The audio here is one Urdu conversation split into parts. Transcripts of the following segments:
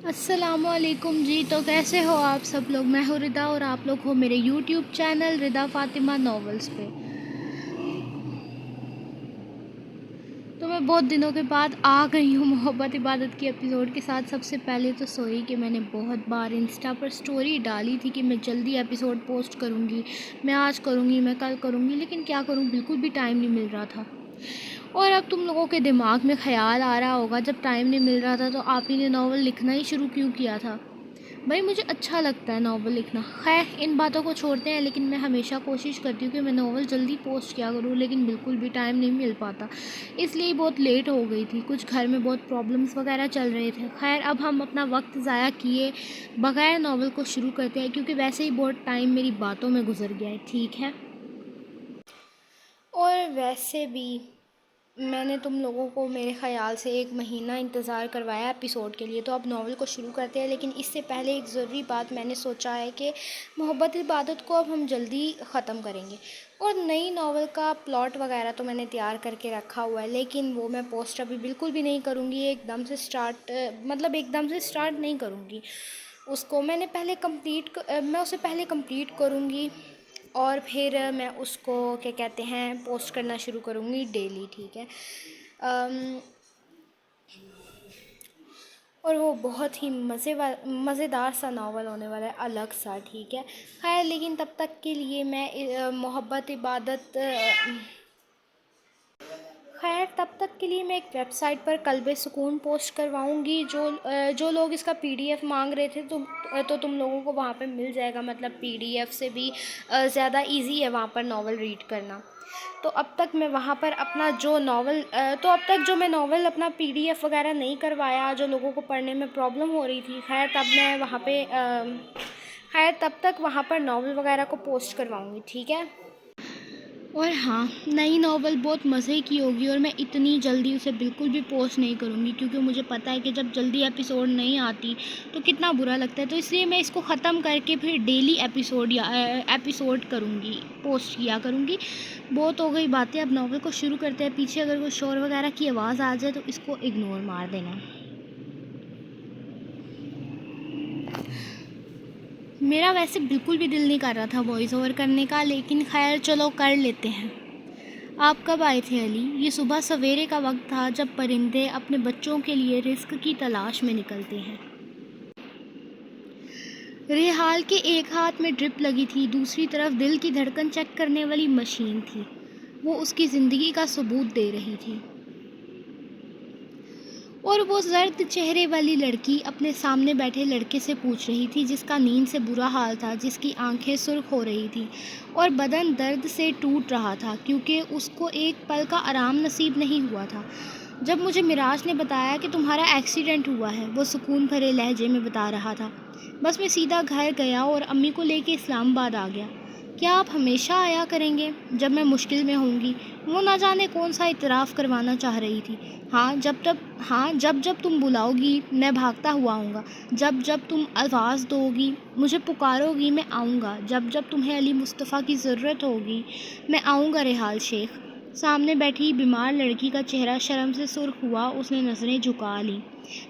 السلام علیکم جی، تو کیسے ہو آپ سب لوگ؟ میں ہوں ردا اور آپ لوگ ہو میرے یوٹیوب چینل ردا فاطمہ ناولز پہ۔ تو میں بہت دنوں کے بعد آ گئی ہوں محبت عبادت کی ایپیسوڈ کے ساتھ۔ سب سے پہلے تو سوری کہ میں نے بہت بار انسٹا پر سٹوری ڈالی تھی کہ میں جلدی ایپیسوڈ پوسٹ کروں گی، میں آج کروں گی، میں کل کروں گی، لیکن کیا کروں، بالکل بھی ٹائم نہیں مل رہا تھا۔ اور اب تم لوگوں کے دماغ میں خیال آ رہا ہوگا جب ٹائم نہیں مل رہا تھا تو آپ ہی نے ناول لکھنا ہی شروع کیوں کیا تھا؟ بھائی مجھے اچھا لگتا ہے ناول لکھنا۔ خیر ان باتوں کو چھوڑتے ہیں، لیکن میں ہمیشہ کوشش کرتی ہوں کہ میں ناول جلدی پوسٹ کیا کروں، لیکن بالکل بھی ٹائم نہیں مل پاتا، اس لیے بہت لیٹ ہو گئی تھی۔ کچھ گھر میں بہت پرابلمس وغیرہ چل رہے تھے۔ خیر اب ہم اپنا وقت ضائع کیے بغیر ناول کو شروع کرتے ہیں، کیونکہ ویسے ہی بہت ٹائم میری باتوں میں گزر گیا ہے، ٹھیک ہے؟ اور ویسے بھی میں نے تم لوگوں کو میرے خیال سے 1 مہینہ انتظار کروایا ایپیسوڈ کے لیے، تو اب ناول کو شروع کرتے ہیں۔ لیکن اس سے پہلے ایک ضروری بات میں نے سوچا ہے کہ محبت عبادت کو اب ہم جلدی ختم کریں گے، اور نئی ناول کا پلاٹ وغیرہ تو میں نے تیار کر کے رکھا ہوا ہے، لیکن وہ میں پوسٹ ابھی بالکل بھی نہیں کروں گی۔ ایک دم سے سٹارٹ نہیں کروں گی اس کو۔ میں اسے پہلے کمپلیٹ کروں گی، اور پھر میں اس کو کیا کہتے ہیں پوسٹ کرنا شروع کروں گی ڈیلی، ٹھیک ہے؟ اور وہ بہت ہی مزیدار سا ناول ہونے والا ہے، الگ سا، ٹھیک ہے؟ خیر لیکن تب تک کے لیے میں ایک ویب سائٹ پر قلب سکون پوسٹ کرواؤں گی۔ جو لوگ اس کا PDF مانگ رہے تھے تو تم لوگوں کو وہاں پہ مل جائے گا، مطلب PDF سے بھی زیادہ ایزی ہے وہاں پر ناول ریڈ کرنا۔ تو اب تک جو میں ناول اپنا PDF وغیرہ نہیں کروایا، جو لوگوں کو پڑھنے میں پرابلم ہو رہی تھی، تب تک وہاں پر ناول وغیرہ کو پوسٹ کرواؤں گی، ٹھیک ہے؟ اور ہاں، نئی ناول بہت مزے کی ہوگی، اور میں اتنی جلدی اسے بالکل بھی پوسٹ نہیں کروں گی، کیونکہ مجھے پتہ ہے کہ جب جلدی ایپیسوڈ نہیں آتی تو کتنا برا لگتا ہے۔ تو اس لیے میں اس کو ختم کر کے پھر ڈیلی ایپیسوڈ کروں گی، پوسٹ کیا کروں گی۔ بہت ہو گئی باتیں، اب ناول کو شروع کرتے ہیں۔ پیچھے اگر کوئی شور وغیرہ کی آواز آ جائے تو اس کو اگنور مار دینا۔ میرا ویسے بالکل بھی دل نہیں کر رہا تھا وائس اوور کرنے کا، لیکن خیر چلو کر لیتے ہیں۔ آپ کب آئے تھے علی؟ یہ صبح سویرے کا وقت تھا جب پرندے اپنے بچوں کے لیے رزق کی تلاش میں نکلتے ہیں۔ ریحال کے ایک ہاتھ میں ڈرپ لگی تھی، دوسری طرف دل کی دھڑکن چیک کرنے والی مشین تھی۔ وہ اس کی زندگی کا ثبوت دے رہی تھی۔ اور وہ زرد چہرے والی لڑکی اپنے سامنے بیٹھے لڑکے سے پوچھ رہی تھی، جس کا نیند سے برا حال تھا، جس کی آنکھیں سرخ ہو رہی تھیں اور بدن درد سے ٹوٹ رہا تھا، کیونکہ اس کو ایک پل کا آرام نصیب نہیں ہوا تھا۔ جب مجھے معراج نے بتایا کہ تمہارا ایکسیڈنٹ ہوا ہے، وہ سکون بھرے لہجے میں بتا رہا تھا، بس میں سیدھا گھر گیا اور امی کو لے کے اسلام آباد آ گیا۔ کیا آپ ہمیشہ آیا کریں گے جب میں مشکل میں ہوں گی؟ وہ نہ جانے کون سا اعتراف کروانا چاہ رہی تھی۔ جب تم بلاؤ گی میں بھاگتا ہوا آؤں گا، جب تم آواز دو گی مجھے پکارو گی میں آؤں گا، جب تمہیں علی مصطفیٰ کی ضرورت ہوگی میں آؤں گا۔ ریحال شیخ سامنے بیٹھی بیمار لڑکی کا چہرہ شرم سے سرخ ہوا، اس نے نظریں جھکا لیں۔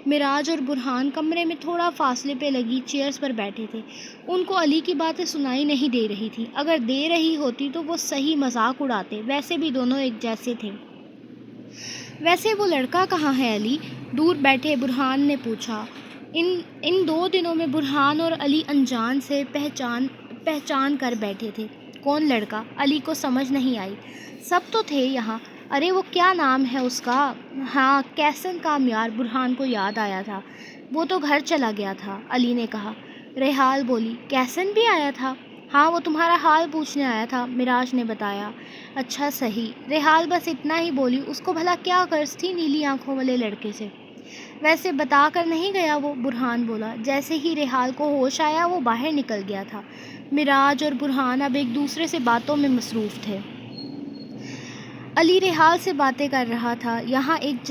معراج اور برہان کمرے میں تھوڑا فاصلے پہ لگی چیئرز پر بیٹھے تھے۔ ان کو علی کی باتیں سنائی نہیں دے رہی تھی، اگر دے رہی ہوتی تو وہ صحیح مذاق اڑاتے، ویسے بھی دونوں ایک جیسے تھے۔ ویسے وہ لڑکا کہاں ہے علی؟ دور بیٹھے برہان نے پوچھا۔ ان 2 دنوں میں برہان اور علی انجان سے پہچان کر بیٹھے تھے۔ کون لڑکا؟ علی کو سمجھ نہیں آئی۔ سب تو تھے یہاں۔ ارے وہ کیا نام ہے اس کا؟ ہاں کیسن کامیار، برہان کو یاد آیا تھا۔ وہ تو گھر چلا گیا تھا، علی نے کہا۔ ریحال بولی، کیسن بھی آیا تھا؟ ہاں وہ تمہارا حال پوچھنے آیا تھا، معراج نے بتایا۔ اچھا صحیح، ریحال بس اتنا ہی بولی۔ اس کو بھلا کیا غرض تھی نیلی آنکھوں والے لڑکے سے؟ ویسے بتا کر نہیں گیا وہ، برہان بولا۔ جیسے ہی ریحال کو ہوش آیا وہ باہر نکل گیا تھا۔ معراج اور برہان اب ایک دوسرے سے باتوں میں مصروف تھے۔ علی ریحال سے باتیں کر رہا تھا، یہاں ایک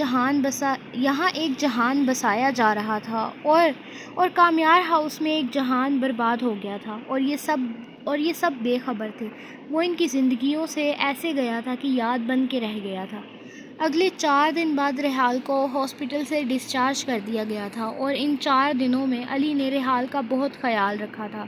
جہان بسایا جا رہا تھا اور کامیار ہاؤس میں ایک جہان برباد ہو گیا تھا، اور یہ سب بے خبر تھے۔ وہ ان کی زندگیوں سے ایسے گیا تھا کہ یاد بن کے رہ گیا تھا۔ اگلے 4 دن بعد ریحال کو ہاسپٹل سے ڈسچارج کر دیا گیا تھا اور ان 4 دنوں میں علی نے ریحال کا بہت خیال رکھا تھا۔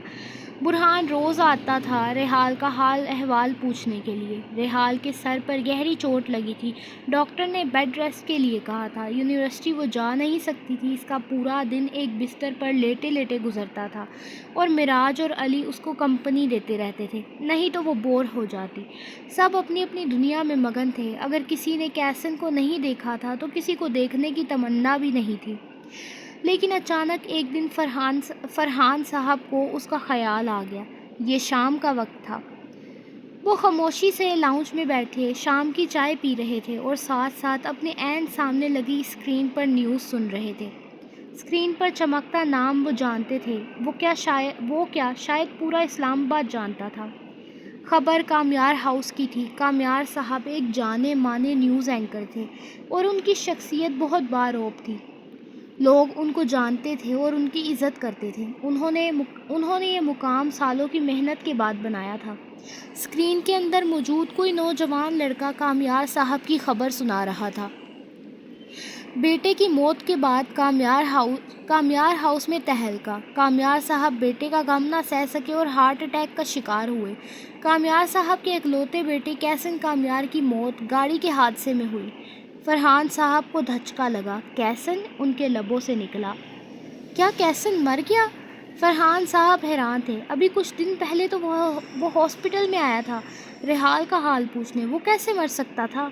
برہان روز آتا تھا ریحال کا حال احوال پوچھنے کے لیے۔ ریحال کے سر پر گہری چوٹ لگی تھی، ڈاکٹر نے بیڈ ریسٹ کے لیے کہا تھا۔ یونیورسٹی وہ جا نہیں سکتی تھی، اس کا پورا دن ایک بستر پر لیٹے لیٹے گزرتا تھا اور معراج اور علی اس کو کمپنی دیتے رہتے تھے، نہیں تو وہ بور ہو جاتی۔ سب اپنی اپنی دنیا میں مگن تھے، اگر کسی نے کیسن کو نہیں دیکھا تھا تو کسی کو دیکھنے کی تمنا بھی نہیں تھی۔ لیکن اچانک ایک دن فرحان صاحب کو اس کا خیال آ گیا۔ یہ شام کا وقت تھا، وہ خاموشی سے لاؤنج میں بیٹھے شام کی چائے پی رہے تھے اور ساتھ ساتھ اپنے عین سامنے لگی اسکرین پر نیوز سن رہے تھے۔ اسکرین پر چمکتا نام وہ جانتے تھے، وہ کیا شاید پورا اسلام آباد جانتا تھا۔ خبر کامیار ہاؤس کی تھی۔ کامیار صاحب ایک جانے مانے نیوز اینکر تھے اور ان کی شخصیت بہت باروب تھی۔ لوگ ان کو جانتے تھے اور ان کی عزت کرتے تھے۔ انہوں نے یہ مقام سالوں کی محنت کے بعد بنایا تھا۔ اسکرین کے اندر موجود کوئی نوجوان لڑکا کامیار صاحب کی خبر سنا رہا تھا۔ بیٹے کی موت کے بعد کامیار ہاؤس میں تہلکہ۔ کامیار صاحب بیٹے کا غم نہ سہ سکے اور ہارٹ اٹیک کا شکار ہوئے۔ کامیار صاحب کے اکلوتے بیٹے کیسن کامیار کی موت گاڑی کے حادثے میں ہوئی۔ فرحان صاحب کو دھچکا لگا۔ کیسن؟ ان کے لبوں سے نکلا۔ کیا کیسن مر گیا؟ فرحان صاحب حیران تھے۔ ابھی کچھ دن پہلے تو وہ ہاسپٹل میں آیا تھا ریحال کا حال پوچھنے، وہ کیسے مر سکتا تھا؟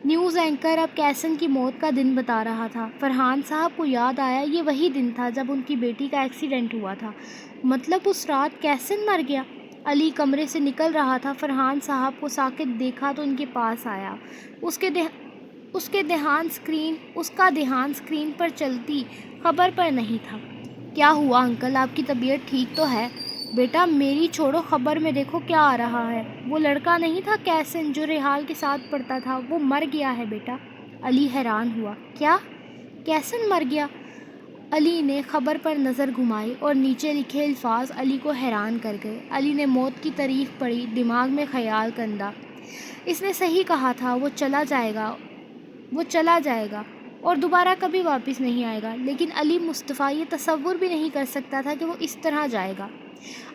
نیوز اینکر اب کیسن کی موت کا دن بتا رہا تھا۔ فرحان صاحب کو یاد آیا یہ وہی دن تھا جب ان کی بیٹی کا ایکسیڈنٹ ہوا تھا۔ مطلب اس رات کیسن مر گیا؟ علی کمرے سے نکل رہا تھا۔ فرحان صاحب کو ساکت دیکھا تو ان کے پاس آیا۔ اس کا دھیان اسکرین پر چلتی خبر پر نہیں تھا۔ کیا ہوا انکل، آپ کی طبیعت ٹھیک تو ہے؟ بیٹا میری چھوڑو، خبر میں دیکھو کیا آ رہا ہے۔ وہ لڑکا نہیں تھا کیسن جو ریحال کے ساتھ پڑھتا تھا، وہ مر گیا ہے بیٹا۔ علی حیران ہوا۔ کیا کیسن مر گیا؟ علی نے خبر پر نظر گھمائی اور نیچے لکھے الفاظ علی کو حیران کر گئے۔ علی نے موت کی تاریخ پڑھی، دماغ میں خیال کندہ۔ اس نے صحیح کہا تھا، وہ چلا جائے گا اور دوبارہ کبھی واپس نہیں آئے گا۔ لیکن علی مصطفیٰ یہ تصور بھی نہیں کر سکتا تھا کہ وہ اس طرح جائے گا۔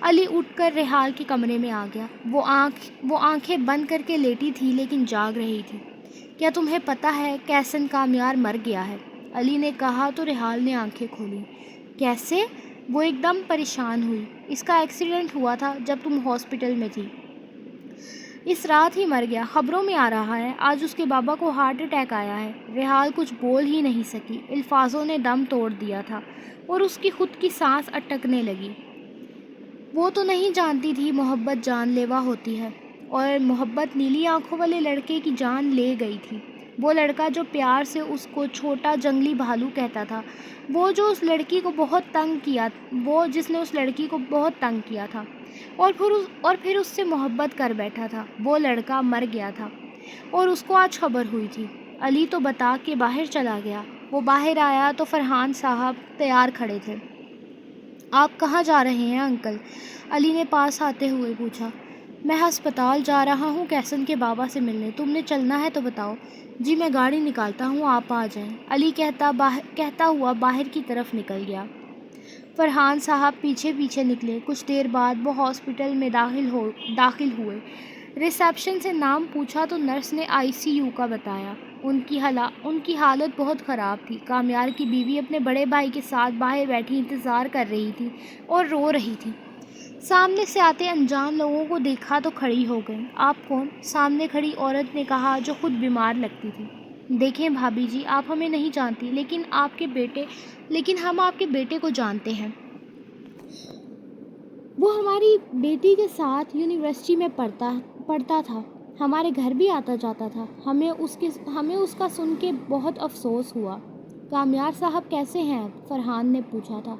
علی اٹھ کر ریحال کے کمرے میں آ گیا۔ وہ آنکھیں بند کر کے لیٹی تھی لیکن جاگ رہی تھی۔ کیا تمہیں پتہ ہے کیسن کامیار مر گیا ہے؟ علی نے کہا تو ریحال نے آنکھیں کھولیں۔ کیسے؟ وہ ایک دم پریشان ہوئی۔ اس کا ایکسیڈنٹ ہوا تھا جب تم ہاسپٹل میں تھی، اس رات ہی مر گیا، خبروں میں آ رہا ہے۔ آج اس کے بابا کو ہارٹ اٹیک آیا ہے۔ ریحال کچھ بول ہی نہیں سکی، الفاظوں نے دم توڑ دیا تھا اور اس کی خود کی سانس اٹکنے لگی۔ وہ تو نہیں جانتی تھی محبت جان لیوا ہوتی ہے، اور محبت نیلی آنکھوں والے لڑکے کی جان لے گئی تھی۔ وہ لڑکا جو پیار سے اس کو چھوٹا جنگلی بھالو کہتا تھا، وہ جس نے اس لڑکی کو بہت تنگ کیا تھا اور پھر اس سے محبت کر بیٹھا تھا، وہ لڑکا مر گیا تھا اور اس کو آج خبر ہوئی تھی۔ علی تو بتا کے باہر چلا گیا۔ وہ باہر آیا تو فرحان صاحب تیار کھڑے تھے۔ آپ کہاں جا رہے ہیں انکل؟ علی نے پاس آتے ہوئے پوچھا۔ میں ہسپتال جا رہا ہوں کیسن کے بابا سے ملنے، تم نے چلنا ہے تو بتاؤ۔ جی میں گاڑی نکالتا ہوں، آپ آ جائیں، علی کہتا ہوا باہر کی طرف نکل گیا۔ فرحان صاحب پیچھے پیچھے نکلے۔ کچھ دیر بعد وہ ہاسپٹل میں داخل ہوئے۔ ریسیپشن سے نام پوچھا تو نرس نے ICU کا بتایا۔ ان کی حالت بہت خراب تھی۔ کامیار کی بیوی اپنے بڑے بھائی کے ساتھ باہر بیٹھی انتظار کر رہی تھی اور رو رہی تھی۔ سامنے سے آتے انجان لوگوں کو دیکھا تو کھڑی ہو گئی۔ آپ کون؟ سامنے کھڑی عورت نے کہا جو خود بیمار لگتی تھی۔ دیکھیں بھابھی جی، آپ ہمیں نہیں جانتی لیکن ہم آپ کے بیٹے کو جانتے ہیں۔ وہ ہماری بیٹی کے ساتھ یونیورسٹی میں پڑھتا تھا، ہمارے گھر بھی آتا جاتا تھا۔ ہمیں اس کا سن کے بہت افسوس ہوا۔ کامیار صاحب کیسے ہیں اب؟ فرحان نے پوچھا تھا۔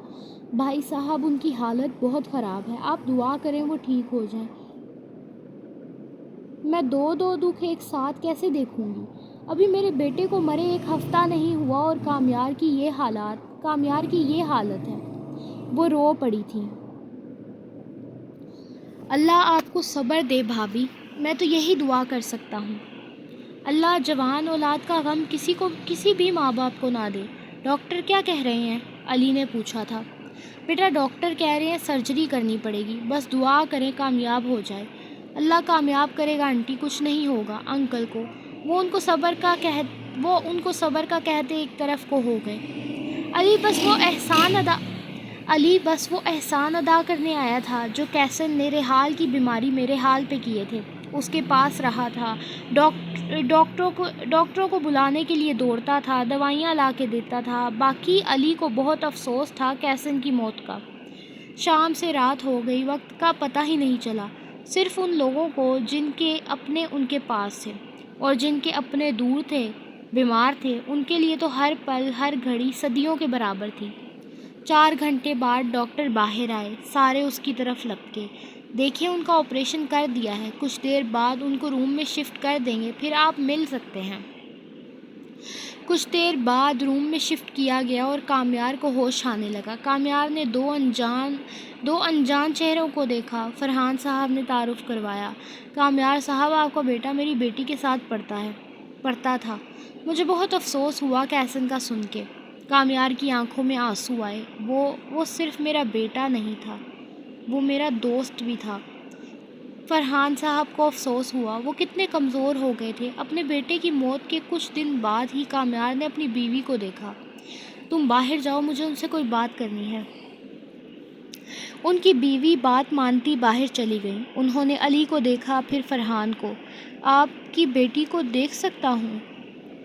بھائی صاحب ان کی حالت بہت خراب ہے، آپ دعا کریں وہ ٹھیک ہو جائیں۔ میں دو دکھ ایک ساتھ کیسے دیکھوں گی؟ ابھی میرے بیٹے کو مرے 1 ہفتہ نہیں ہوا اور کامیار کی یہ حالت ہے۔ وہ رو پڑی تھی۔ اللہ آپ کو صبر دے بھابھی، میں تو یہی دعا کر سکتا ہوں۔ اللہ جوان اولاد کا غم کسی بھی ماں باپ کو نہ دے۔ ڈاکٹر کیا کہہ رہے ہیں؟ علی نے پوچھا تھا۔ بیٹا ڈاکٹر کہہ رہے ہیں سرجری کرنی پڑے گی، بس دعا کریں کامیاب ہو جائے۔ اللہ کامیاب کرے گا آنٹی، کچھ نہیں ہوگا انکل کو۔ وہ ان کو صبر کا کہتے ایک طرف کو ہو گئے۔ علی بس وہ احسان ادا کرنے آیا تھا جو کیسن نے ریحال کی بیماری میں ریحال پہ کیے تھے۔ اس کے پاس رہا تھا، ڈاکٹروں کو بلانے کے لیے دوڑتا تھا، دوائیاں لا کے دیتا تھا۔ باقی علی کو بہت افسوس تھا کیسن کی موت کا۔ شام سے رات ہو گئی، وقت کا پتہ ہی نہیں چلا۔ صرف ان لوگوں کو جن کے اپنے ان کے پاس تھے اور جن کے اپنے دور تھے، بیمار تھے، ان کے لیے تو ہر پل ہر گھڑی صدیوں کے برابر تھی۔ 4 گھنٹے بعد ڈاکٹر باہر آئے، سارے اس کی طرف لپکے۔ دیکھیں ان کا آپریشن کر دیا ہے، کچھ دیر بعد ان کو روم میں شفٹ کر دیں گے، پھر آپ مل سکتے ہیں۔ کچھ دیر بعد روم میں شفٹ کیا گیا اور کامیار کو ہوش آنے لگا۔ کامیار نے دو انجان چہروں کو دیکھا۔ فرحان صاحب نے تعارف کروایا۔ کامیار صاحب، آپ کا بیٹا میری بیٹی کے ساتھ پڑھتا تھا۔ مجھے بہت افسوس ہوا کیسن کا سن کے۔ کامیار کی آنکھوں میں آنسو آئے۔ وہ صرف میرا بیٹا نہیں تھا، وہ میرا دوست بھی تھا۔ فرحان صاحب کو افسوس ہوا، وہ کتنے کمزور ہو گئے تھے۔ اپنے بیٹے کی موت کے کچھ دن بعد ہی کامیار نے اپنی بیوی کو دیکھا۔ تم باہر جاؤ، مجھے ان سے کوئی بات کرنی ہے۔ ان کی بیوی بات مانتی باہر چلی گئی۔ انہوں نے علی کو دیکھا، پھر فرحان کو۔ آپ کی بیٹی کو دیکھ سکتا ہوں؟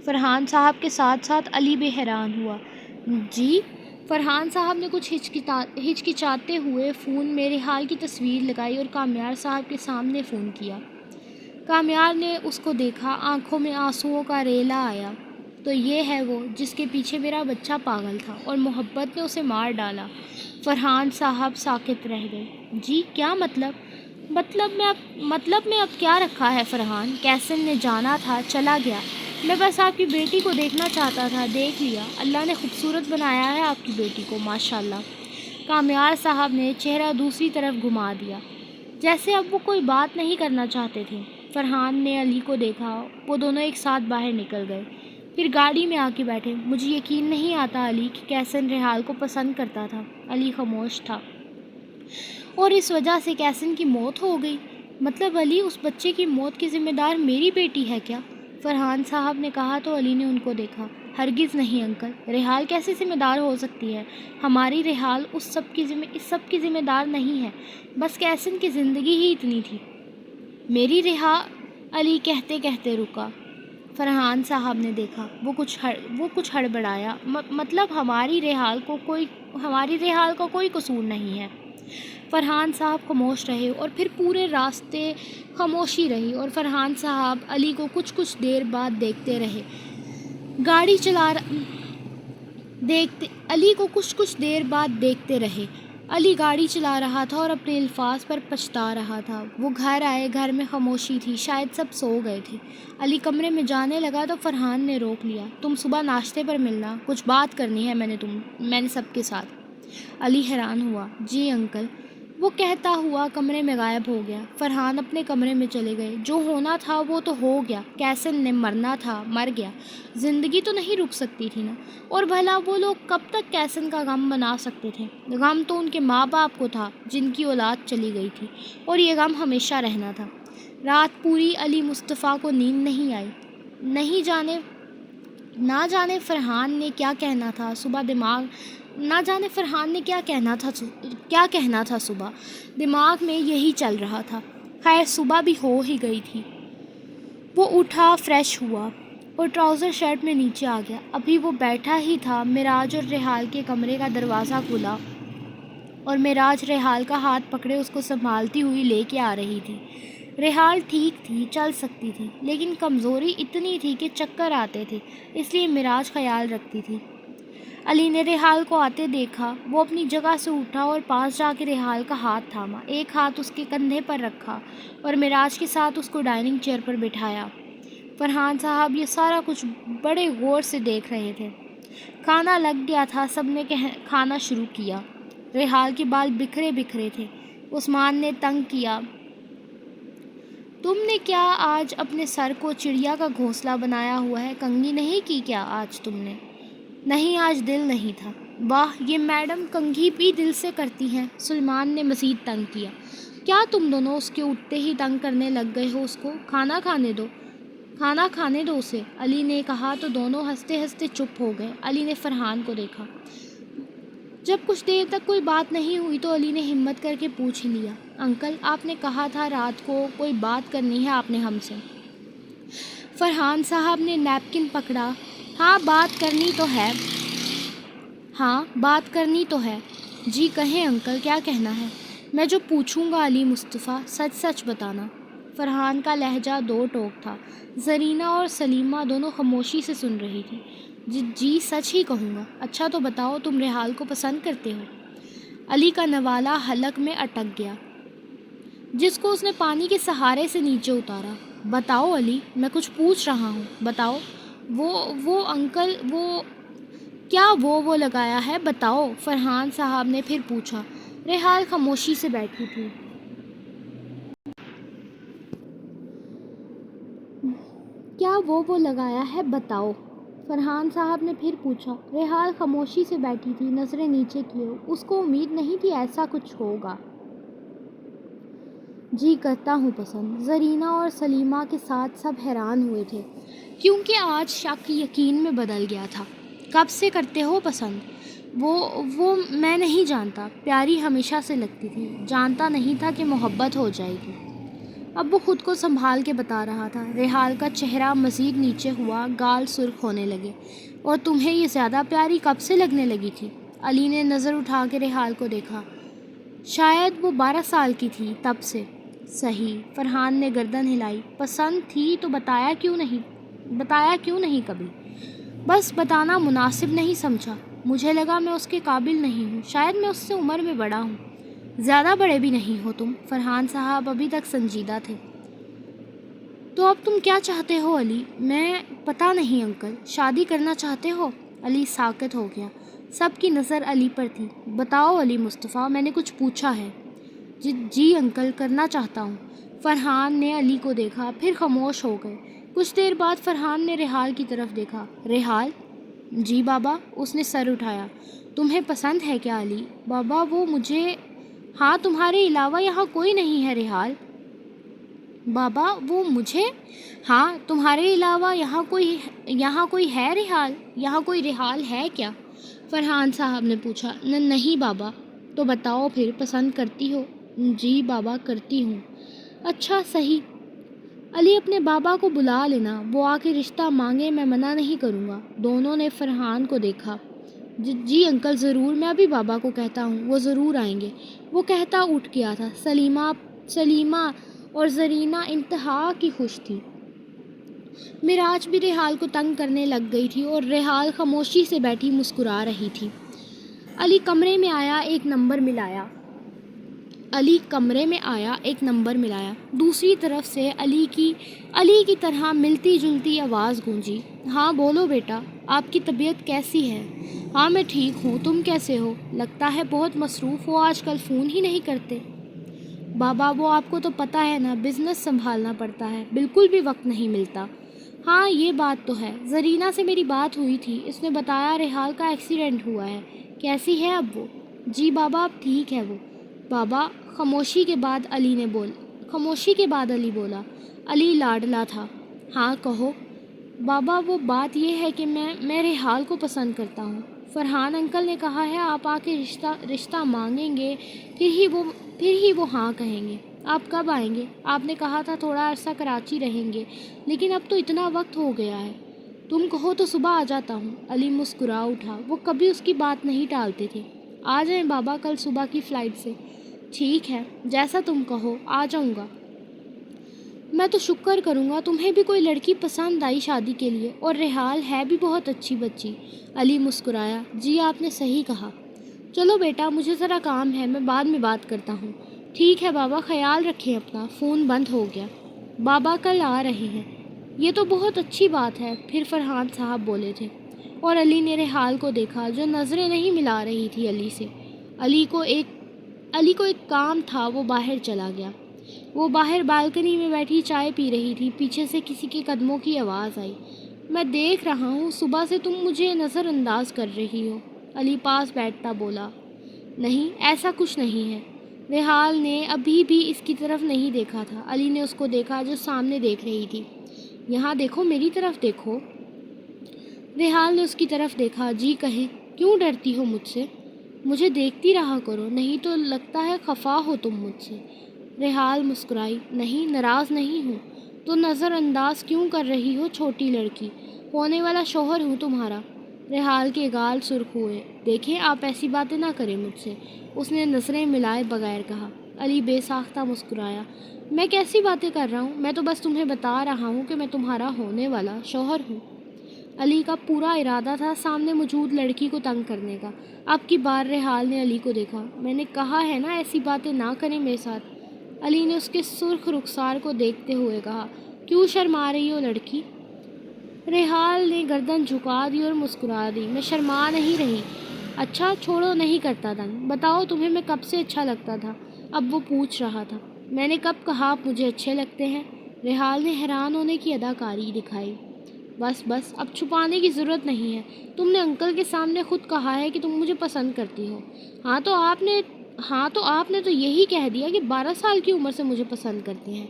فرحان صاحب کے ساتھ ساتھ علی بھی حیران ہوا۔ جی؟ فرحان صاحب نے کچھ ہچکچاتے ہوئے فون میں ریحال کی تصویر لگائی اور کامیار صاحب کے سامنے فون کیا۔ کامیار نے اس کو دیکھا، آنکھوں میں آنسوؤں کا ریلا آیا۔ تو یہ ہے وہ جس کے پیچھے میرا بچہ پاگل تھا اور محبت نے اسے مار ڈالا۔ فرحان صاحب ساکت رہ گئے۔ جی کیا مطلب میں اب کیا رکھا ہے فرحان؟ کیسن نے جانا تھا چلا گیا، میں بس آپ کی بیٹی کو دیکھنا چاہتا تھا، دیکھ لیا۔ اللہ نے خوبصورت بنایا ہے آپ کی بیٹی کو، ماشاءاللہ۔ کامیار صاحب نے چہرہ دوسری طرف گھما دیا، جیسے اب وہ کوئی بات نہیں کرنا چاہتے تھے۔ فرحان نے علی کو دیکھا، وہ دونوں ایک ساتھ باہر نکل گئے، پھر گاڑی میں آ کے بیٹھے۔ مجھے یقین نہیں آتا علی کہ کیسن ریحال کو پسند کرتا تھا۔ علی خاموش تھا۔ اور اس وجہ سے کیسن کی موت ہو گئی؟ مطلب علی، اس بچے کی موت کی ذمہ دار میری بیٹی ہے کیا؟ فرحان صاحب نے کہا تو علی نے ان کو دیکھا۔ ہرگز نہیں انکل، ریحال کیسے ذمہ دار ہو سکتی ہے؟ ہماری ریحال اس سب کی ذمہ دار نہیں ہے، بس کیسن کی زندگی ہی اتنی تھی۔ میری ریحال، علی کہتے کہتے رکا۔ فرحان صاحب نے دیکھا، وہ کچھ ہڑبڑایا۔ مطلب ہماری ریحال کا کوئی قصور نہیں ہے۔ فرحان صاحب خاموش رہے اور پھر پورے راستے خاموشی رہی اور فرحان صاحب علی کو کچھ دیر بعد دیکھتے رہے۔ علی گاڑی چلا رہا تھا اور اپنے الفاظ پر پچھتا رہا تھا۔ وہ گھر آئے، گھر میں خاموشی تھی، شاید سب سو گئے تھے۔ علی کمرے میں جانے لگا تو فرحان نے روک لیا۔ تم صبح ناشتے پر ملنا، کچھ بات کرنی ہے میں نے سب کے ساتھ۔ علی حیران ہوا۔ جی انکل، وہ کہتا ہوا کمرے میں غائب ہو گیا۔ فرحان اپنے کمرے میں چلے گئے۔ جو ہونا تھا وہ تو ہو گیا، کیسن نے مرنا تھا مر گیا، زندگی تو نہیں رک سکتی تھی نا۔ اور بھلا وہ لوگ کب تک کیسن کا غم بنا سکتے تھے؟ غم تو ان کے ماں باپ کو تھا جن کی اولاد چلی گئی تھی، اور یہ غم ہمیشہ رہنا تھا۔ رات پوری علی مصطفیٰ کو نیند نہیں آئی۔ نہ جانے فرحان نے کیا کہنا تھا صبح، دماغ میں یہی چل رہا تھا۔ خیر صبح بھی ہو ہی گئی تھی۔ وہ اٹھا، فریش ہوا اور ٹراؤزر شرٹ میں نیچے آ گیا۔ ابھی وہ بیٹھا ہی تھا، معراج اور ریحال کے کمرے کا دروازہ کھلا اور معراج ریحال کا ہاتھ پکڑے اس کو سنبھالتی ہوئی لے کے آ رہی تھی۔ ریحال ٹھیک تھی، چل سکتی تھی، لیکن کمزوری اتنی تھی کہ چکر آتے تھے، اس لیے معراج خیال رکھتی تھی۔ علی نے ریحال کو آتے دیکھا، وہ اپنی جگہ سے اٹھا اور پاس جا کے ریحال کا ہاتھ تھاما، ایک ہاتھ اس کے کندھے پر رکھا اور معراج کے ساتھ اس کو ڈائننگ چیئر پر بٹھایا۔ فرحان صاحب یہ سارا کچھ بڑے غور سے دیکھ رہے تھے۔ کھانا لگ گیا تھا، سب نے کھانا شروع کیا۔ ریحال کے بال بکھرے تھے۔ عثمان نے تنگ کیا، تم نے کیا آج اپنے سر کو چڑیا کا گھونسلہ بنایا ہوا ہے؟ کنگھی نہیں کی کیا آج تم نے؟ نہیں، آج دل نہیں تھا۔ واہ، یہ میڈم کنگھی بھی دل سے کرتی ہیں۔ سلیمان نے مزید تنگ کیا۔ کیا تم دونوں اس کے اٹھتے ہی تنگ کرنے لگ گئے ہو اس کو؟ کھانا کھانے دو اسے، علی نے کہا تو دونوں ہنستے ہنستے چپ ہو گئے۔ علی نے فرحان کو دیکھا۔ جب کچھ دیر تک کوئی بات نہیں ہوئی تو علی نے ہمت کر کے پوچھ لیا، انکل آپ نے کہا تھا رات کو کوئی بات کرنی ہے آپ نے ہم سے؟ فرحان صاحب نے نیپکن پکڑا۔ ہاں بات کرنی تو ہے۔ جی کہیں انکل، کیا کہنا ہے؟ میں جو پوچھوں گا علی مصطفیٰ، سچ سچ بتانا۔ فرحان کا لہجہ دو ٹوک تھا۔ زرینہ اور سلیمہ دونوں خاموشی سے سن رہی تھی۔ جی سچ ہی کہوں گا۔ اچھا تو بتاؤ، تم ریحال کو پسند کرتے ہو؟ علی کا نوالہ حلق میں اٹک گیا، جس کو اس نے پانی کے سہارے سے نیچے اتارا۔ بتاؤ علی، میں کچھ پوچھ رہا ہوں، بتاؤ۔ وہ انکل، کیا وہ لگایا ہے؟ بتاؤ، فرحان صاحب نے پھر پوچھا۔ ریحال خاموشی سے بیٹھی تھی۔ کیا وہ لگایا ہے؟ بتاؤ، فرحان صاحب نے پھر پوچھا۔ ریحال خاموشی سے بیٹھی تھی، نظریں نیچے کیے۔ اس کو امید نہیں تھی ایسا کچھ ہوگا۔ جی کرتا ہوں پسند۔ زرینہ اور سلیمہ کے ساتھ سب حیران ہوئے تھے، کیونکہ آج شک یقین میں بدل گیا تھا۔ کب سے کرتے ہو پسند؟ وہ میں نہیں جانتا، پیاری ہمیشہ سے لگتی تھی، جانتا نہیں تھا کہ محبت ہو جائے گی۔ اب وہ خود کو سنبھال کے بتا رہا تھا۔ ریحال کا چہرہ مزید نیچے ہوا، گال سرخ ہونے لگے۔ اور تمہیں یہ زیادہ پیاری کب سے لگنے لگی تھی؟ علی نے نظر اٹھا کے ریحال کو دیکھا۔ شاید وہ 12 سال کی تھی تب سے۔ صحیح، فرحان نے گردن ہلائی۔ پسند تھی تو بتایا کیوں نہیں کبھی؟ بس بتانا مناسب نہیں سمجھا۔ مجھے لگا میں اس کے قابل نہیں ہوں، شاید میں اس سے عمر میں بڑا ہوں۔ زیادہ بڑے بھی نہیں ہو تم۔ فرحان صاحب ابھی تک سنجیدہ تھے۔ تو اب تم کیا چاہتے ہو علی؟ میں پتہ نہیں انکل۔ شادی کرنا چاہتے ہو؟ علی ساکت ہو گیا۔ سب کی نظر علی پر تھی۔ بتاؤ علی مصطفیٰ، میں نے کچھ پوچھا ہے۔ جی انکل، کرنا چاہتا ہوں۔ فرحان نے علی کو دیکھا، پھر خاموش ہو گئے۔ کچھ دیر بعد فرحان نے ریحال کی طرف دیکھا۔ ریحال؟ جی بابا، اس نے سر اٹھایا۔ تمہیں پسند ہے کیا علی؟ بابا وہ مجھے، ہاں تمہارے علاوہ یہاں کوئی نہیں ہے ریحال۔ بابا وہ مجھے، ہاں تمہارے علاوہ یہاں کوئی ہے ریحال؟ یہاں کوئی ریحال ہے کیا؟ فرحان صاحب نے پوچھا۔ نہیں بابا۔ تو بتاؤ پھر، پسند کرتی ہو؟ جی بابا کرتی ہوں۔ اچھا صحیح، علی اپنے بابا کو بلا لینا، وہ آ کے رشتہ مانگے، میں منع نہیں کروں گا۔ دونوں نے فرحان کو دیکھا۔ جی انکل ضرور، میں ابھی بابا کو کہتا ہوں، وہ ضرور آئیں گے، وہ کہتا اٹھ گیا تھا۔ سلیمہ اور زرینہ انتہا کی خوش تھی۔ معراج بھی ریحال کو تنگ کرنے لگ گئی تھی اور ریحال خاموشی سے بیٹھی مسکرا رہی تھی۔ علی کمرے میں آیا، ایک نمبر ملایا۔ دوسری طرف سے علی کی طرح ملتی جلتی آواز گونجی۔ ہاں بولو بیٹا، آپ کی طبیعت کیسی ہے؟ ہاں میں ٹھیک ہوں، تم کیسے ہو؟ لگتا ہے بہت مصروف ہو آج کل، فون ہی نہیں کرتے۔ بابا وہ آپ کو تو پتہ ہے نا، بزنس سنبھالنا پڑتا ہے، بالکل بھی وقت نہیں ملتا۔ ہاں یہ بات تو ہے۔ زرینہ سے میری بات ہوئی تھی، اس نے بتایا ریحال کا ایکسیڈنٹ ہوا ہے۔ کیسی ہے اب وہ؟ جی بابا اب ٹھیک ہے وہ۔ بابا، خاموشی کے بعد علی بولا۔ علی لاڈلا تھا۔ ہاں کہو۔ بابا وہ بات یہ ہے کہ میں ریحال کو پسند کرتا ہوں۔ فرحان انکل نے کہا ہے آپ آ کے رشتہ مانگیں گے، پھر ہی وہ ہاں کہیں گے۔ آپ کب آئیں گے؟ آپ نے کہا تھا تھوڑا عرصہ کراچی رہیں گے، لیکن اب تو اتنا وقت ہو گیا ہے۔ تم کہو تو صبح آ جاتا ہوں۔ علی مسکرا اٹھا، وہ کبھی اس کی بات نہیں ٹالتے تھے۔ آ جائیں بابا کل صبح کی فلائٹ سے۔ ٹھیک ہے، جیسا تم کہو، آ جاؤں گا۔ میں تو شکر کروں گا تمہیں بھی کوئی لڑکی پسند آئی شادی کے لیے، اور ریحال ہے بھی بہت اچھی بچی۔ علی مسکرایا۔ جی آپ نے صحیح کہا۔ چلو بیٹا، مجھے ذرا کام ہے، میں بعد میں بات کرتا ہوں۔ ٹھیک ہے بابا، خیال رکھیں اپنا۔ فون بند ہو گیا۔ بابا کل آ رہے ہیں؟ یہ تو بہت اچھی بات ہے، پھر فرحان صاحب بولے تھے۔ اور علی نے ریحال کو دیکھا، جو نظریں نہیں ملا رہی تھی علی سے۔ علی کو ایک کام تھا، وہ باہر چلا گیا۔ وہ باہر بالکنی میں بیٹھی چائے پی رہی تھی۔ پیچھے سے کسی کے قدموں کی آواز آئی۔ میں دیکھ رہا ہوں، صبح سے تم مجھے نظر انداز کر رہی ہو، علی پاس بیٹھتا بولا۔ نہیں، ایسا کچھ نہیں ہے۔ ریحال نے ابھی بھی اس کی طرف نہیں دیکھا تھا۔ علی نے اس کو دیکھا جو سامنے دیکھ رہی تھی۔ یہاں دیکھو، میری طرف دیکھو۔ ریحال نے اس کی طرف دیکھا۔ جی کہیں، کیوں ڈرتی ہو مجھ سے؟ مجھے دیکھتی رہا کرو، نہیں تو لگتا ہے خفا ہو تم مجھ سے۔ ریحال مسکرائی۔ نہیں، ناراض نہیں ہوں۔ تو نظر انداز کیوں کر رہی ہو چھوٹی لڑکی؟ ہونے والا شوہر ہوں تمہارا۔ ریحال کے گال سرخ ہوئے۔ دیکھیں، آپ ایسی باتیں نہ کریں مجھ سے، اس نے نظریں ملائے بغیر کہا۔ علی بے ساختہ مسکرایا۔ میں کیسی باتیں کر رہا ہوں؟ میں تو بس تمہیں بتا رہا ہوں کہ میں تمہارا ہونے والا شوہر ہوں۔ علی کا پورا ارادہ تھا سامنے موجود لڑکی کو تنگ کرنے کا۔ اب کی بار ریحال نے علی کو دیکھا۔ میں نے کہا ہے نا ایسی باتیں نہ کریں میرے ساتھ۔ علی نے اس کے سرخ رخسار کو دیکھتے ہوئے کہا۔ کیوں شرما رہی ہو لڑکی؟ ریحال نے گردن جھکا دی اور مسکرا دی۔ میں شرما نہیں رہی۔ اچھا، چھوڑو، نہیں کرتا تنگ۔ بتاؤ تمہیں میں کب سے اچھا لگتا تھا؟ اب وہ پوچھ رہا تھا۔ میں نے کب کہا آپ مجھے اچھے لگتے ہیں؟ ریحال نے حیران ہونے کی اداکاری دکھائی۔ بس بس، اب چھپانے کی ضرورت نہیں ہے۔ تم نے انکل کے سامنے خود کہا ہے کہ تم مجھے پسند کرتی ہو۔ ہاں تو آپ نے تو یہی کہہ دیا کہ 12 سال کی عمر سے مجھے پسند کرتی ہیں۔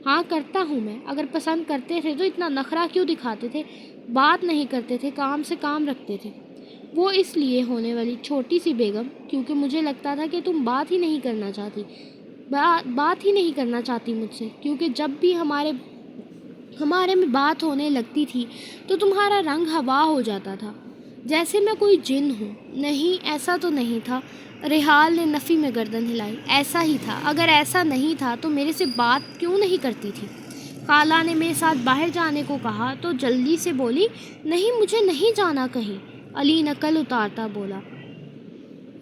ہاں، کرتا ہوں میں۔ اگر پسند کرتے تھے تو اتنا نخرہ کیوں دکھاتے تھے؟ بات نہیں کرتے تھے، کام سے کام رکھتے تھے۔ وہ اس لیے ہونے والی چھوٹی سی بیگم، کیونکہ مجھے لگتا تھا کہ تم بات ہی نہیں کرنا چاہتی مجھ سے، کیونکہ جب بھی ہمارے میں بات ہونے لگتی تھی تو تمہارا رنگ ہوا ہو جاتا تھا، جیسے میں کوئی جن ہوں۔ نہیں، ایسا تو نہیں تھا۔ ریحال نے نفی میں گردن ہلائی۔ ایسا ہی تھا۔ اگر ایسا نہیں تھا تو میرے سے بات کیوں نہیں کرتی تھی؟ خالہ نے میرے ساتھ باہر جانے کو کہا تو جلدی سے بولی، نہیں، مجھے نہیں جانا کہیں۔ علی نقل اتارتا بولا۔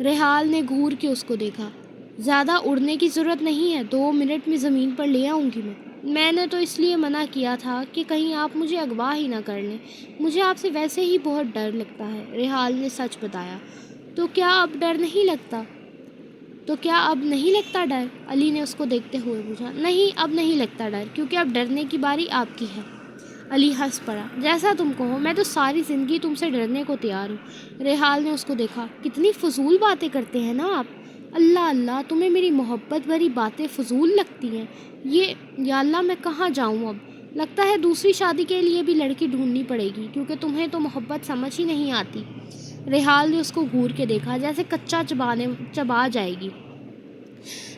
ریحال نے گھور کے اس کو دیکھا۔ زیادہ اڑنے کی ضرورت نہیں ہے، 2 منٹ میں زمین پر لے آؤں گی میں نے تو اس لیے منع کیا تھا کہ کہیں آپ مجھے اغوا ہی نہ کر لیں۔ مجھے آپ سے ویسے ہی بہت ڈر لگتا ہے۔ ریحال نے سچ بتایا۔ تو کیا اب نہیں لگتا ڈر؟ علی نے اس کو دیکھتے ہوئے پوچھا۔ نہیں، اب نہیں لگتا ڈر، کیونکہ اب ڈرنے کی باری آپ کی ہے۔ علی ہنس پڑا۔ جیسا تم کہو، میں تو ساری زندگی تم سے ڈرنے کو تیار ہوں۔ ریحال نے اس کو دیکھا۔ کتنی فضول باتیں کرتے ہیں نا آپ۔ اللہ اللہ، تمہیں میری محبت بھری باتیں فضول لگتی ہیں؟ یا اللہ، میں کہاں جاؤں اب؟ لگتا ہے دوسری شادی کے لیے بھی لڑکی ڈھونڈنی پڑے گی، کیونکہ تمہیں تو محبت سمجھ ہی نہیں آتی۔ ریحال نے اس کو گھور کے دیکھا، جیسے کچا چبا جائے گی۔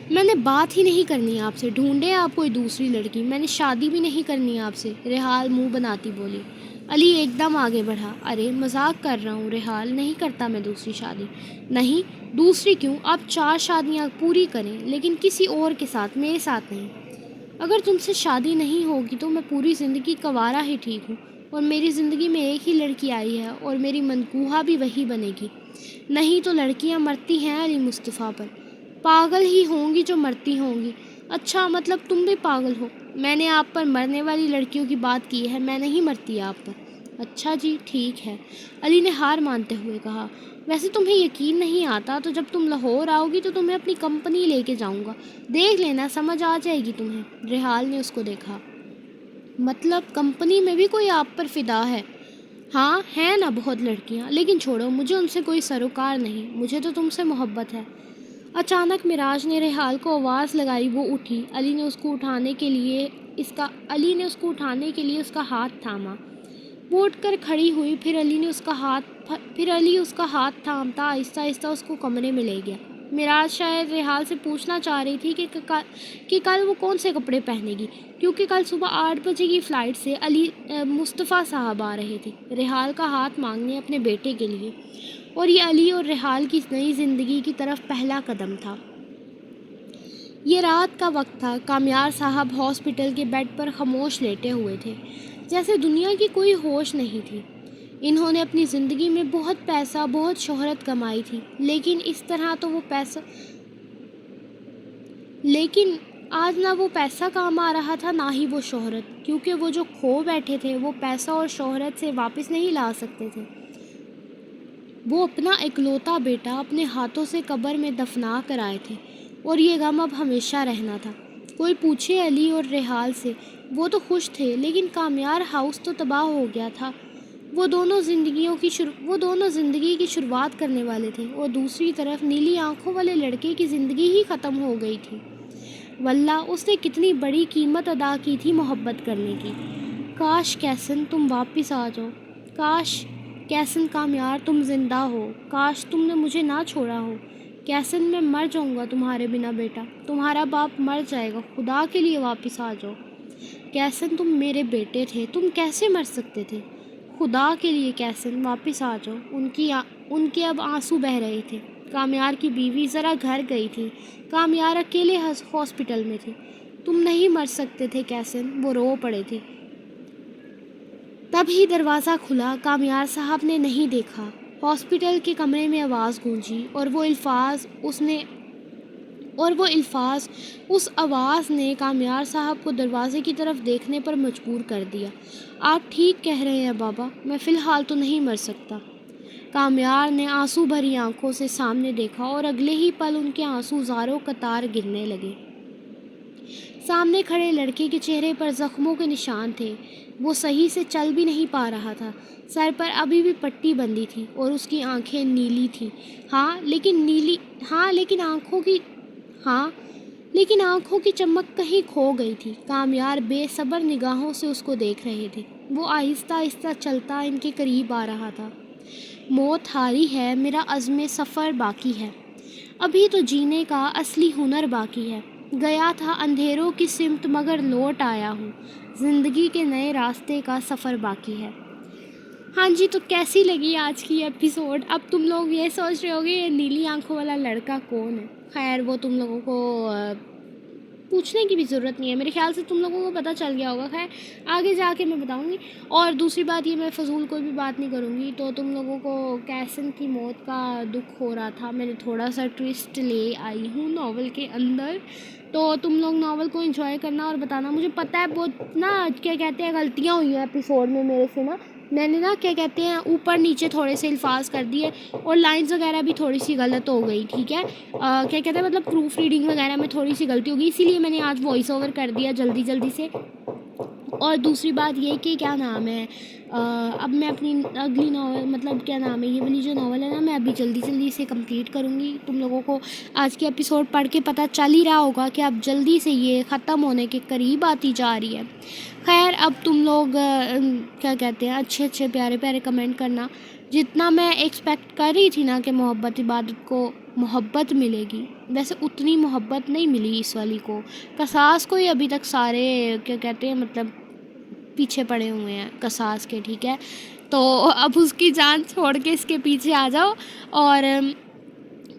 میں نے بات ہی نہیں کرنی آپ سے، ڈھونڈے آپ کوئی دوسری لڑکی۔ میں نے شادی بھی نہیں کرنی آپ سے، ریحال منہ بناتی بولی۔ علی ایک دم آگے بڑھا۔ ارے مذاق کر رہا ہوں ریحال، نہیں کرتا میں دوسری شادی۔ نہیں، دوسری کیوں، آپ 4 شادیاں پوری کریں، لیکن کسی اور کے ساتھ، میرے ساتھ نہیں۔ اگر تم سے شادی نہیں ہوگی تو میں پوری زندگی کنوارا ہی ٹھیک ہوں، اور میری زندگی میں ایک ہی لڑکی آئی ہے اور میری منکوحہ بھی وہی بنے گی۔ نہیں تو لڑکیاں مرتی ہیں علی مصطفیٰ پر، پاگل ہی ہوں گی جو مرتی ہوں گی۔ اچھا، مطلب تم بھی پاگل ہو؟ میں نے آپ پر مرنے والی لڑکیوں کی بات کی ہے، میں نہیں مرتی آپ پر۔ اچھا جی، ٹھیک ہے، علی نے ہار مانتے ہوئے کہا۔ ویسے تمہیں یقین نہیں آتا تو جب تم لاہور آؤ گی تو تمہیں اپنی کمپنی لے کے جاؤں گا، دیکھ لینا، سمجھ آ جائے گی تمہیں۔ ریحال نے اس کو دیکھا۔ مطلب کمپنی میں بھی کوئی آپ پر فدا ہے؟ ہاں، ہیں نا بہت لڑکیاں، لیکن چھوڑو، مجھے ان سے کوئی سروکار نہیں، مجھے تو تم سے محبت ہے۔ اچانک معراج نے ریحال کو آواز لگائی۔ وہ اٹھی۔ علی نے اس کو اٹھانے کے لیے اس کا ہاتھ تھاما۔ وہ اٹھ کر کھڑی ہوئی، پھر علی اس کا ہاتھ تھامتا آہستہ آہستہ اس کو کمرے میں لے گیا۔ معراج شاید ریحال سے پوچھنا چاہ رہی تھی کہ کل وہ کون سے کپڑے پہنے گی، کیونکہ کل صبح 8 بجے کی فلائٹ سے مصطفیٰ صاحب آ رہے تھے ریحال کا ہاتھ مانگنے اپنے بیٹے کے لیے، اور یہ علی اور ریحال کی نئی زندگی کی طرف پہلا قدم تھا۔ یہ رات کا وقت تھا۔ کامیار صاحب ہاسپٹل کے بیڈ پر خاموش لیٹے ہوئے تھے، جیسے دنیا کی کوئی ہوش نہیں تھی۔ انہوں نے اپنی زندگی میں بہت پیسہ، بہت شہرت کمائی تھی، لیکن آج نہ وہ پیسہ کام آ رہا تھا، نہ ہی وہ شہرت، کیونکہ وہ جو کھو بیٹھے تھے وہ پیسہ اور شہرت سے واپس نہیں لا سکتے تھے۔ وہ اپنا اکلوتا بیٹا اپنے ہاتھوں سے قبر میں دفنا کر آئے تھے، اور یہ غم اب ہمیشہ رہنا تھا۔ کوئی پوچھے علی اور ریحال سے، وہ تو خوش تھے لیکن کامیار ہاؤس تو تباہ ہو گیا تھا۔ وہ دونوں زندگی کی شروعات کرنے والے تھے اور دوسری طرف نیلی آنکھوں والے لڑکے کی زندگی ہی ختم ہو گئی تھی۔ واللہ اس نے کتنی بڑی قیمت ادا کی تھی محبت کرنے کی۔ کاش کیسن تم واپس آ جاؤ، کاش کیسن کامیار تم زندہ ہو، کاش تم نے مجھے نہ چھوڑا ہو۔ کیسن میں مر جاؤں گا تمہارے بنا بیٹا، تمہارا باپ مر جائے گا، خدا کے لیے واپس آ جاؤ۔ کیسن تم میرے بیٹے تھے، تم کیسے مر سکتے تھے؟ خدا کے لیے کیسن واپس آ جاؤ۔ ان کے اب آنسو بہہ رہے تھے۔ کامیار کی بیوی ذرا گھر گئی تھی، کامیار اکیلے ہاسپٹل میں تھے۔ تم نہیں مر سکتے تھے کیسن، وہ رو پڑے تھے۔ تبھی دروازہ کھلا، کامیار صاحب نے نہیں دیکھا۔ ہاسپٹل کے کمرے میں آواز گونجی اور وہ الفاظ اس آواز نے کامیار صاحب کو دروازے کی طرف دیکھنے پر مجبور کر دیا۔ آپ ٹھیک کہہ رہے ہیں بابا، میں فی الحال تو نہیں مر سکتا۔ کامیار نے آنسو بھری آنکھوں سے سامنے دیکھا اور اگلے ہی پل ان کے آنسو زاروں قطار گرنے لگے۔ سامنے کھڑے لڑکے کے چہرے پر زخموں کے نشان تھے، وہ صحیح سے چل بھی نہیں پا رہا تھا، سر پر ابھی بھی پٹی بندھی تھی اور اس کی آنکھیں نیلی تھیں۔ لیکن آنکھوں کی چمک کہیں کھو گئی تھی۔ کامیار بے صبر نگاہوں سے اس کو دیکھ رہے تھے۔ وہ آہستہ آہستہ چلتا ان کے قریب آ رہا تھا۔ موت ہاری ہے، میرا عزم سفر باقی ہے، ابھی تو جینے کا اصلی ہنر باقی ہے۔ گیا تھا اندھیروں کی سمت مگر لوٹ آیا ہوں، زندگی کے نئے راستے کا سفر باقی ہے۔ ہاں جی، تو کیسی لگی آج کی ایپیسوڈ؟ اب تم لوگ یہ سوچ رہے ہوگے یہ نیلی آنکھوں والا لڑکا کون ہے؟ خیر وہ تم لوگوں کو پوچھنے کی بھی ضرورت نہیں ہے، میرے خیال سے تم لوگوں کو پتہ چل گیا ہوگا۔ خیر آگے جا کے میں بتاؤں گی۔ اور دوسری بات یہ، میں فضول کوئی بھی بات نہیں کروں گی، تو تم لوگوں کو کیسن کی موت کا دکھ ہو رہا تھا، میں نے تھوڑا سا ٹویسٹ لے آئی ہوں ناول کے اندر، تو تم لوگ ناول کو انجوائے کرنا اور بتانا۔ مجھے پتہ ہے بہت کیا کہتے ہیں غلطیاں ہوئی ہیں ایپیسوڈ میں میرے سے میں نے کیا کہتے ہیں اوپر نیچے تھوڑے سے الفاظ کر دیے اور لائنز وغیرہ بھی تھوڑی سی غلط ہو گئی، ٹھیک ہے؟ کیا کہتے ہیں مطلب پروف ریڈنگ وغیرہ میں تھوڑی سی غلطی ہو گئی، اسی لیے میں نے آج وائس اوور کر دیا جلدی سے۔ اور دوسری بات یہ کہ کیا نام ہے، اب میں اپنی اگلی ناول مطلب کیا نام ہے یہ والی جو ناول ہے نا، میں ابھی جلدی سے کمپلیٹ کروں گی۔ تم لوگوں کو آج کی ایپیسوڈ پڑھ کے پتہ چل ہی رہا ہوگا کہ اب جلدی سے یہ ختم ہونے کے قریب آتی جا رہی ہے۔ خیر اب تم لوگ کیا کہتے ہیں اچھے پیارے کمنٹ کرنا۔ جتنا میں ایکسپیکٹ کر رہی تھی نا کہ محبت عبادت کو محبت ملے گی، ویسے اتنی محبت نہیں ملی اس والی کو۔ قصاص کو ہی ابھی تک سارے کیا کہتے ہیں مطلب پیچھے پڑے ہوئے ہیں قصاص کے، ٹھیک ہے؟ تو اب اس کی جان چھوڑ کے اس کے پیچھے آ جاؤ، اور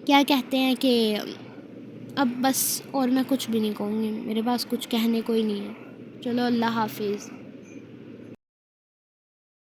کیا کہتے ہیں کہ اب بس اور میں کچھ بھی نہیں کہوں گی، میرے پاس کچھ کہنے کو ہی نہیں ہے۔ چلو اللہ حافظ۔